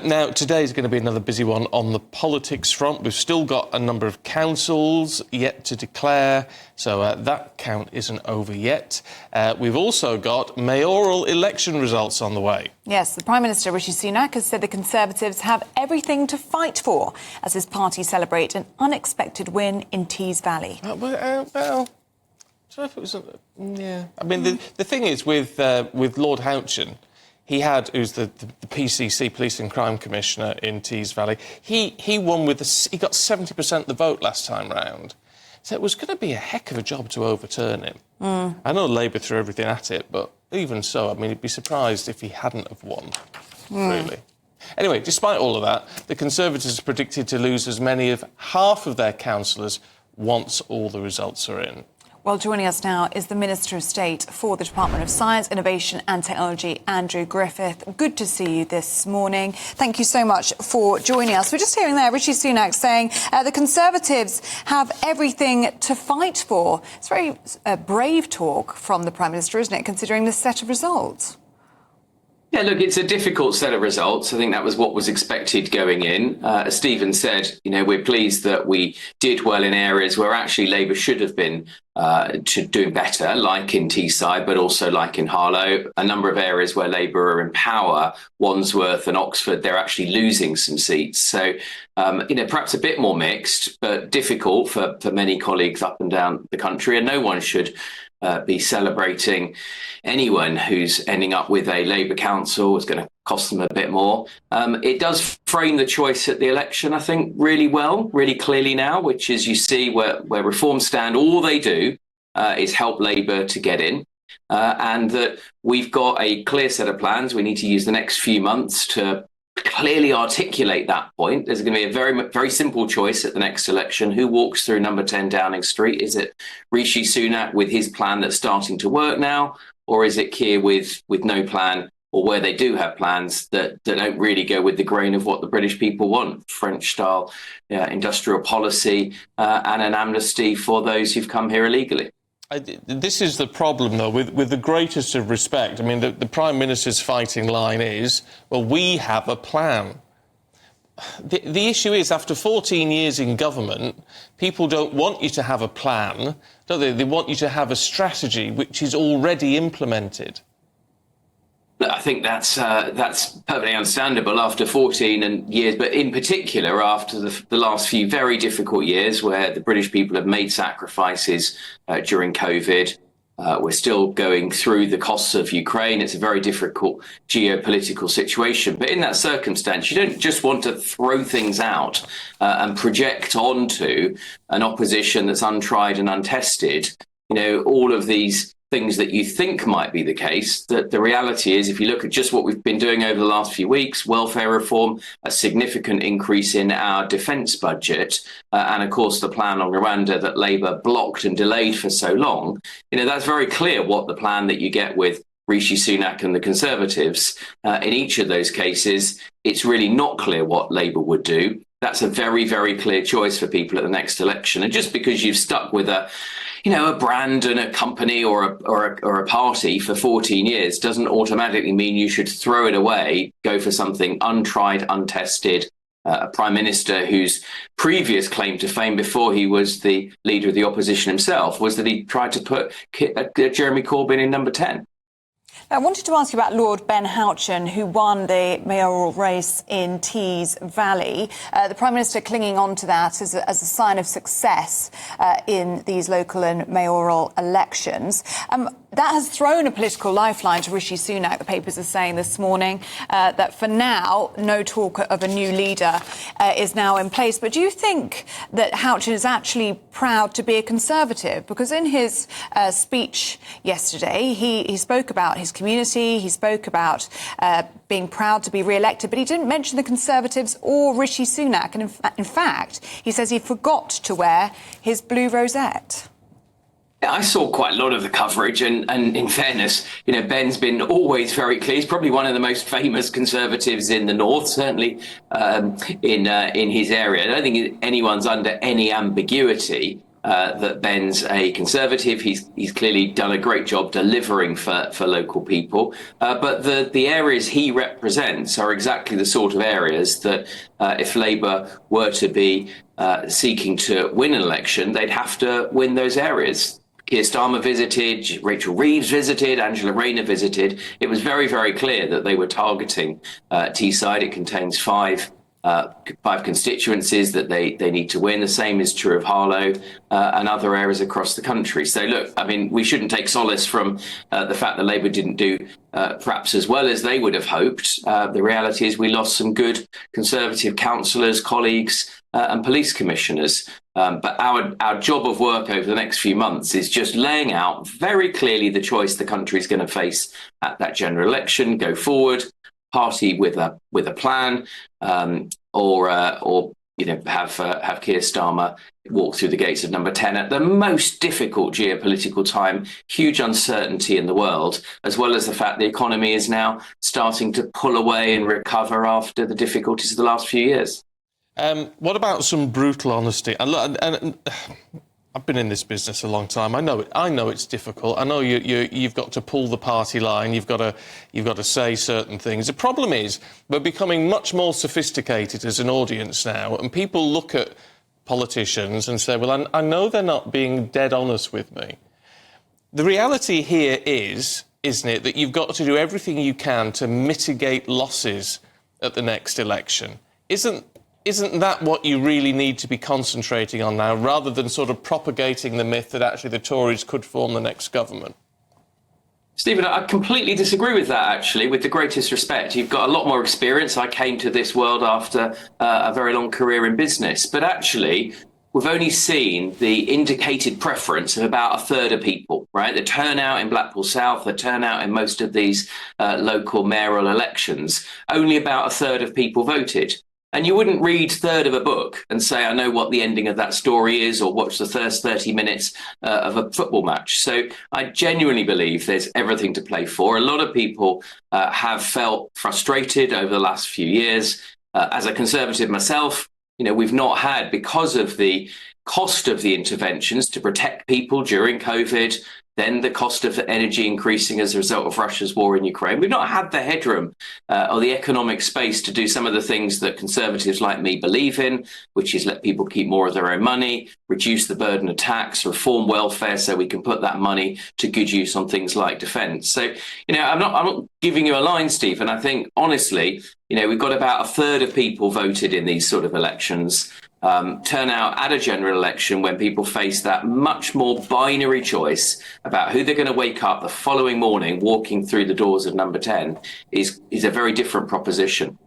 Now, today's going to be another busy one on the politics front. We've still got a number of councils yet to declare, so that count isn't over yet. We've also got mayoral election results on the way. Yes, the Prime Minister, Rishi Sunak, has said the Conservatives have everything to fight for as his party celebrate an unexpected win in Tees Valley. So if it was, yeah. I mean, the thing is with Lord Houchin, he who's the PCC, Police and Crime Commissioner in Tees Valley, he won he got 70% of the vote last time round. So it was going to be a heck of a job to overturn him. I know Labour threw everything at it, but even so, I mean, he'd be surprised if he hadn't have won, really. Anyway, despite all of that, the Conservatives are predicted to lose as many as half of their councillors once all the results are in. Well, joining us now is the Minister of State for the Department of Science, Innovation and Technology, Andrew Griffiths. Good to see you this morning. Thank you so much for joining us. We're just hearing there Rishi Sunak saying the Conservatives have everything to fight for. It's very brave talk from the Prime Minister, isn't it, considering this set of results? Yeah, look, it's a difficult set of results. I think that was what was expected going in. As Stephen said, we're pleased that we did well in areas where actually Labour should have been doing better, like in Teesside, but also like in Harlow. A number of areas where Labour are in power, Wandsworth and Oxford, they're actually losing some seats. So, perhaps a bit more mixed, but difficult for many colleagues up and down the country. And no one should be celebrating anyone who's ending up with a Labour council. Is going to cost them a bit more. It does frame the choice at the election, I think, really well, really clearly now, which is you see where Reform stand, all they do is help Labour to get in. And that we've got a clear set of plans. We need to use the next few months to clearly articulate that point. There's going to be a very, very simple choice at the next election. Who walks through number 10 Downing Street? Is it Rishi Sunak with his plan that's starting to work now? Or is it Keir with no plan, or where they do have plans that don't really go with the grain of what the British people want? French-style industrial policy and an amnesty for those who've come here illegally. This is the problem, though, with the greatest of respect. I mean, the Prime Minister's fighting line is, well, we have a plan. The issue is, after 14 years in government, people don't want you to have a plan, don't they? They want you to have a strategy which is already implemented. I think that's perfectly understandable after 14 years, but in particular after the last few very difficult years where the British people have made sacrifices during COVID. We're still going through the costs of Ukraine. It's a very difficult geopolitical situation. But in that circumstance, you don't just want to throw things out and project onto an opposition that's untried and untested. All of these things that you think might be the case, that the reality is, if you look at just what we've been doing over the last few weeks, welfare reform, a significant increase in our defence budget, and of course the plan on Rwanda that Labour blocked and delayed for so long, that's very clear what the plan that you get with Rishi Sunak and the Conservatives. In each of those cases, it's really not clear what Labour would do. That's a very, very clear choice for people at the next election. And just because you've stuck with a brand and a company or a party for 14 years doesn't automatically mean you should throw it away, go for something untried, untested. A Prime Minister whose previous claim to fame before he was the leader of the opposition himself was that he tried to put Jeremy Corbyn in number 10. I wanted to ask you about Lord Ben Houchin, who won the mayoral race in Tees Valley. The Prime Minister clinging on to that as a sign of success in these local and mayoral elections. That has thrown a political lifeline to Rishi Sunak. The papers are saying this morning that for now, no talk of a new leader is now in place. But do you think that Houchin is actually proud to be a Conservative? Because in his speech yesterday, he spoke about his community, he spoke about being proud to be re-elected, but he didn't mention the Conservatives or Rishi Sunak. And in fact, he says he forgot to wear his blue rosette. I saw quite a lot of the coverage, and in fairness, Ben's been always very clear. He's probably one of the most famous Conservatives in the North, certainly in his area. I don't think anyone's under any ambiguity that Ben's a Conservative. He's clearly done a great job delivering for local people. But the areas he represents are exactly the sort of areas that if Labour were to be seeking to win an election, they'd have to win those areas. Keir Starmer visited, Rachel Reeves visited, Angela Rayner visited. It was very, very clear that they were targeting Teesside. It contains five constituencies that they need to win. The same is true of Harlow and other areas across the country. So look, I mean, we shouldn't take solace from the fact that Labour didn't do perhaps as well as they would have hoped. The reality is we lost some good Conservative councillors, colleagues and police commissioners. But our job of work over the next few months is just laying out very clearly the choice the country is going to face at that general election. Go forward, party with a plan, or have Keir Starmer walk through the gates of number 10 at the most difficult geopolitical time, huge uncertainty in the world, as well as the fact the economy is now starting to pull away and recover after the difficulties of the last few years. What about some brutal honesty? And I've been in this business a long time. I know it's difficult. I know you've got to pull the party line. You've got to say certain things. The problem is we're becoming much more sophisticated as an audience now, and people look at politicians and say, "Well, I know they're not being dead honest with me." The reality here is, isn't it, that you've got to do everything you can to mitigate losses at the next election? Isn't that what you really need to be concentrating on now, rather than sort of propagating the myth that actually the Tories could form the next government? Stephen, I completely disagree with that, actually, with the greatest respect. You've got a lot more experience. I came to this world after a very long career in business. But actually, we've only seen the indicated preference of about a third of people, right? The turnout in Blackpool South, the turnout in most of these local mayoral elections, only about a third of people voted. And you wouldn't read third of a book and say, I know what the ending of that story is, or watch the first 30 minutes of a football match. So I genuinely believe there's everything to play for. A lot of people have felt frustrated over the last few years. As a Conservative myself, we've not had, because of the cost of the interventions to protect people during COVID, then the cost of energy increasing as a result of Russia's war in Ukraine. We've not had the headroom or the economic space to do some of the things that Conservatives like me believe in, which is let people keep more of their own money, reduce the burden of tax, reform welfare so we can put that money to good use on things like defence. So, I'm not giving you a line, Stephen. I think, honestly, we've got about a third of people voted in these sort of elections. Turnout at a general election when people face that much more binary choice about who they're going to wake up the following morning walking through the doors of number 10 is a very different proposition.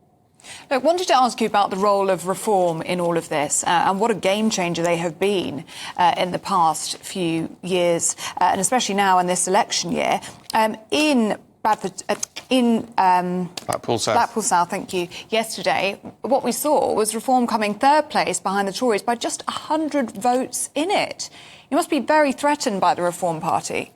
I wanted to ask you about the role of reform in all of this and what a game changer they have been in the past few years, and especially now in this election year. Blackpool South, thank you. Yesterday, what we saw was Reform coming third place behind the Tories by just 100 votes in it. You must be very threatened by the Reform Party.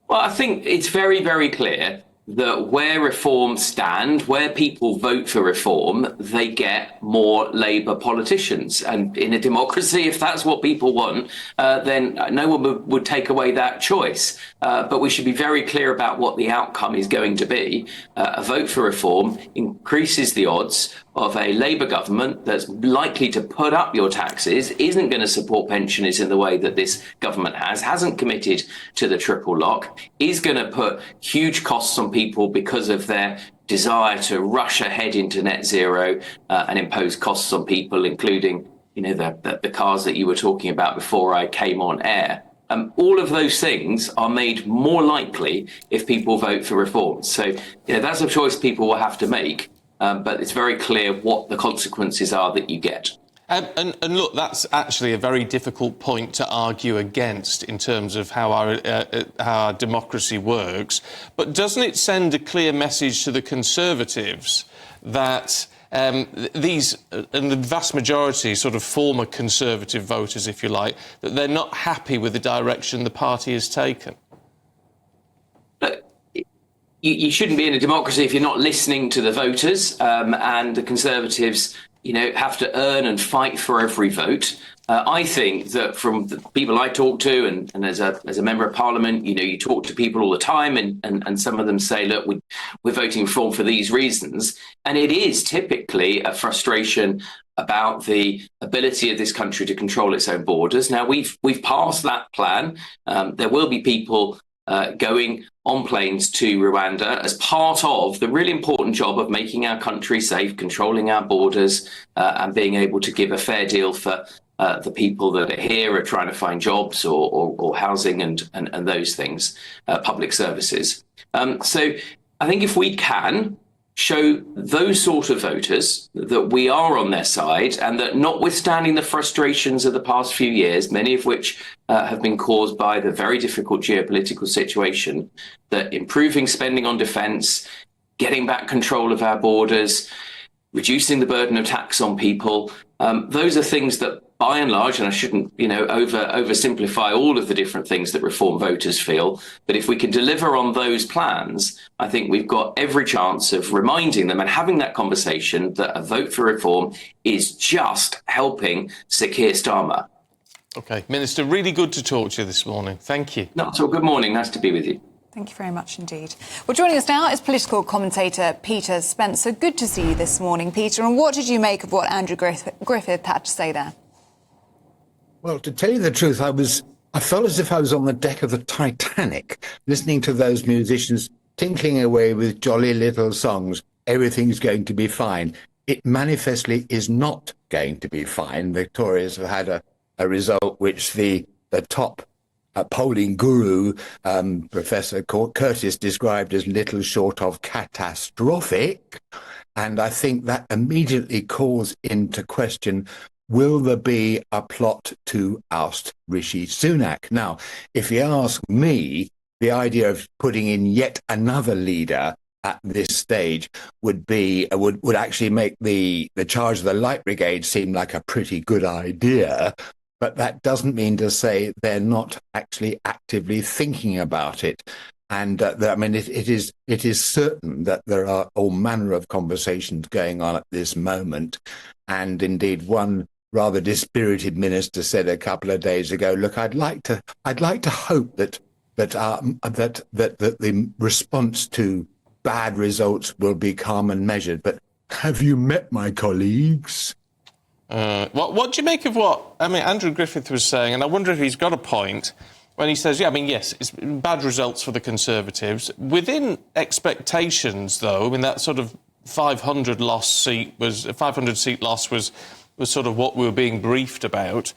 Well, I think it's very, very clear that where Reform stand, where people vote for Reform, they get more Labour politicians. And in a democracy, if that's what people want, then no one would take away that choice. But we should be very clear about what the outcome is going to be. A vote for Reform increases the odds of a Labour government that's likely to put up your taxes, isn't going to support pensioners in the way that this government hasn't committed to the triple lock, is going to put huge costs on people because of their desire to rush ahead into net zero and impose costs on people, including the cars that you were talking about before I came on air. All of those things are made more likely if people vote for Reform. So that's a choice people will have to make. But it's very clear what the consequences are that you get. And look, that's actually a very difficult point to argue against in terms of how our democracy works. But doesn't it send a clear message to the Conservatives that these, and the vast majority, sort of former Conservative voters, if you like, that they're not happy with the direction the party has taken? You shouldn't be in a democracy if you're not listening to the voters, and the Conservatives have to earn and fight for every vote. I think that from the people I talk to, and as a member of parliament, you talk to people all the time, and some of them say, look, we're voting reform for these reasons. And it is typically a frustration about the ability of this country to control its own borders. Now, we've passed that plan. There will be people going on planes to Rwanda as part of the really important job of making our country safe, controlling our borders, and being able to give a fair deal for the people that are here are trying to find jobs or housing and those things, public services. So I think if we can show those sort of voters that we are on their side, and that notwithstanding the frustrations of the past few years, many of which have been caused by the very difficult geopolitical situation, that improving spending on defence, getting back control of our borders, reducing the burden of tax on people, those are things that, by and large, and I shouldn't, oversimplify all of the different things that reform voters feel, but if we can deliver on those plans, I think we've got every chance of reminding them and having that conversation that a vote for reform is just helping Sir Keir Starmer. OK, Minister, really good to talk to you this morning. Thank you. Not at all. Good morning. Nice to be with you. Thank you very much indeed. Well, joining us now is political commentator Peter Spencer. Good to see you this morning, Peter. And what did you make of what Andrew Griffith had to say there? Well, to tell you the truth, I felt as if I was on the deck of the Titanic, listening to those musicians tinkling away with jolly little songs. Everything's going to be fine. It manifestly is not going to be fine. The Tories have had a result which the top polling guru, Professor Curtis, described as little short of catastrophic. And I think that immediately calls into question, will there be a plot to oust Rishi Sunak? Now, if you ask me, the idea of putting in yet another leader at this stage would actually make the charge of the Light Brigade seem like a pretty good idea. But that doesn't mean to say they're not actually actively thinking about it. And it is certain that there are all manner of conversations going on at this moment. And indeed, one rather dispirited minister said a couple of days ago, "Look, I'd like to hope that the response to bad results will be calm and measured. But have you met my colleagues?" What do you make of what Andrew Griffith was saying? And I wonder if he's got a point when he says, yes, it's bad results for the Conservatives. Within expectations, though, that sort of 500 seat loss was sort of what we were being briefed about.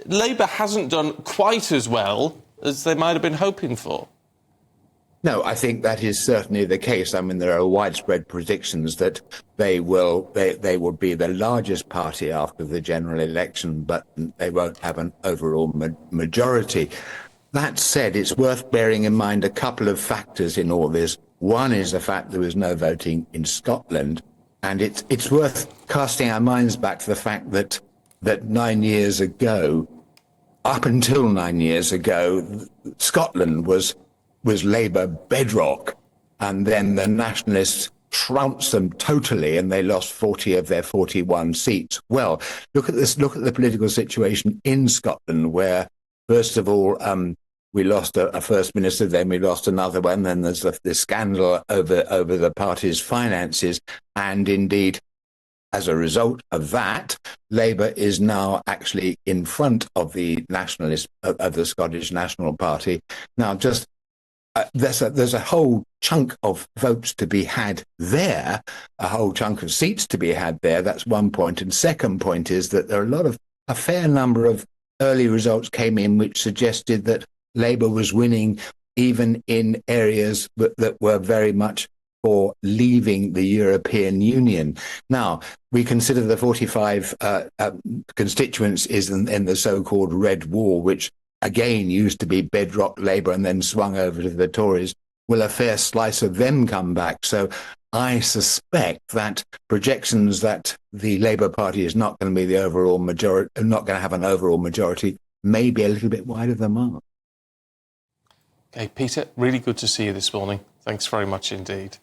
Labour hasn't done quite as well as they might have been hoping for. No, I think that is certainly the case. There are widespread predictions that they will be the largest party after the general election, but they won't have an overall majority. That said, it's worth bearing in mind a couple of factors in all this. One is the fact there was no voting in Scotland, and it's worth casting our minds back to the fact that 9 years ago, up until 9 years ago, Scotland was Labour bedrock, and then the Nationalists trounced them totally, and they lost 40 of their 41 seats. Well, look at this. Look at the political situation in Scotland, where first of all we lost a first minister, then we lost another one, then there's the scandal over the party's finances, and indeed, as a result of that, Labour is now actually in front of the Nationalist of the Scottish National Party. Now, just there's a whole chunk of votes to be had there, a whole chunk of seats to be had there. That's one point. And second point is that there are a fair number of early results came in which suggested that Labour was winning even in areas that were very much for leaving the European Union. Now, we consider the 45 constituents in the so-called Red Wall, which again used to be bedrock Labour and then swung over to the Tories. Will a fair slice of them come back? So I suspect that projections that the Labour Party is not going to be the overall majority, not going to have an overall majority, may be a little bit wide of the mark. OK, Peter, really good to see you this morning. Thanks very much indeed.